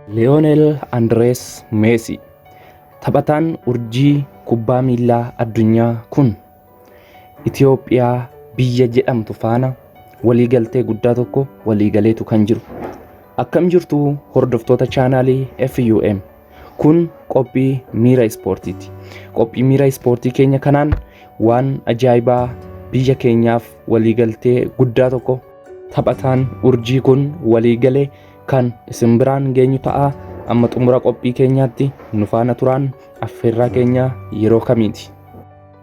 Lionel Andres Messi taphataan urjii kubbaa miilaa addunyaa kun Itoophiyaa biyya jedhamtu faana waliigaltee guddaa tokko waliigaleetu kan jiru. Akkam jirtu hordoftoota chaanaalii FUM. Kun qophii miira ispoortiiti. Qophii miira ispoortii keenya kanaan waan ajaa'ibaa biyya keenyaaf waliigaltee guddaa tokko taphataan urjii kun waliigalee kan isin biraan geenyu ta'a. Amma xumura qophii keenyaatti nu faana turaan affeerraa keenya yeroo kamiiti.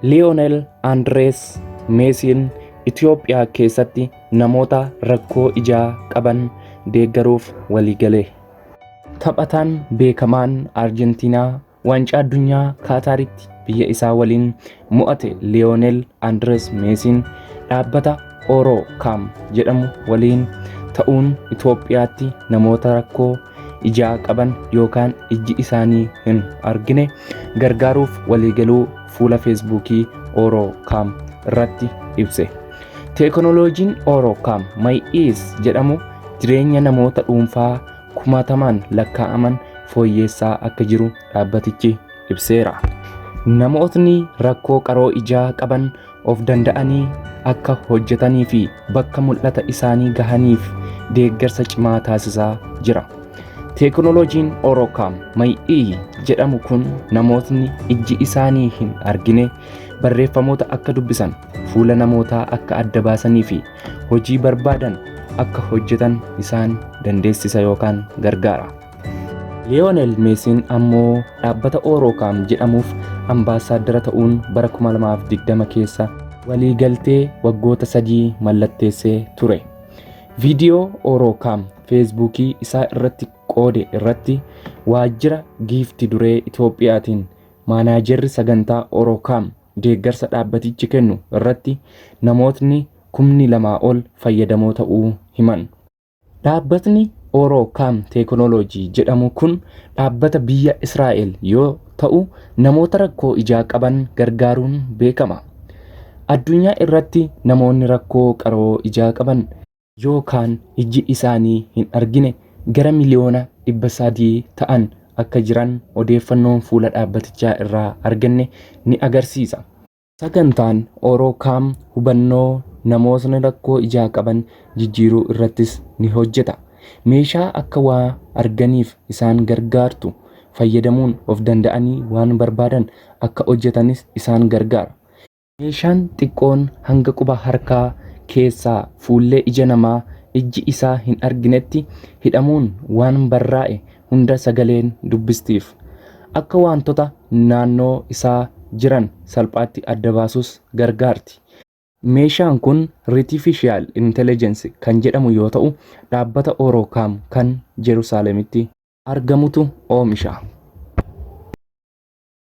Lionel Andres Messiin Itoophiyaa keessatti namoota rakkoo ijaa qaban deeggaruuf waliigalee. Taphataan beekamaan Arjentiinaa waancaa addunyaa Kaataaritti biyya isaa waliin mo'ate Lionel Andres Messiin dhaabbata Orocam jedhamu waliin ta'uun Itoophiyaatti namoota rakkoo ijaa qaban yookaan ijji isaanii hin argine gargaaruuf waliigaluu fuula feesbuukii Orocam irratti ibse. Teekinooloojiin Orocam Mayiis jedhamu jireenya namoota dhuunfaa kumaatamaan lakkaa'aman fooyyeessaa akka jiru dhaabbatichi ibseera. Namootni rakkoo qaroo ijaa qaban of danda'anii akka hojjetanii fi bakka mul'ata isaanii gahaniif deeggarsa cimaa taasisaa jira. Teekinooloojiin Orocam Mayii jedhamu kun namootni ijji isaanii hin argine barreeffamoota akka dubbisan, fuula namootaa akka adda baasanii fi hojii barbaadan akka hojjetan isaan dandeessisa yookaan gargaara. Lionel Messiin ammoo dhaabbata Orocam jedhamuuf ambaasaaddara ta'uun bara 2020 keessa waliigaltee waggoota 3 mallatteessee ture. Viidiyoo Orocam feesbuukii isaa irratti qoode irratti waajjira giiftii duree Itoophiyaatiin maanaajerri sagantaa Orocam deeggarsa dhaabbatichi kennu irratti namootni 2,000 ol fayyadamoo ta'uu himan. Dhaabbatni Orocam Teekinooloojii jedhamu kun dhaabbata biyya Israa'el yoo ta'u namoota rakkoo ijaa qaban gargaaruun beekama. Addunyaa irratti namoonni rakkoo qaroo ijaa qaban yookaan ijji isaanii hin argine gara miliyoona 300 ta'an akka jiran odeeffannoon fuula dhaabbatichaa irraa arganne ni agarsiisa. Sagantaan Orocam hubannoo namootni rakkoo ijaa qaban jijjiiruu irrattis ni hojjeta. Meeshaa akka waa arganiif isaan gargaartu fayyadamuun of danda'anii waan barbaadan akka hojjetanis isaan gargaara. Meeshaan xiqqoon hanga quba harkaa keessaa fuullee ija namaa ijji isaa hin arginetti hidhamuun waan barraa'e hunda sagaleen dubbistiif akka wantoota naannoo isaa jiran salphaatti adda baasus gargaarti. Meeshaan kun Artificial Intelligence kan jedhamu yoo ta'u dhaabbata Orocam kan Jerusaalemitti argamutu oomisha.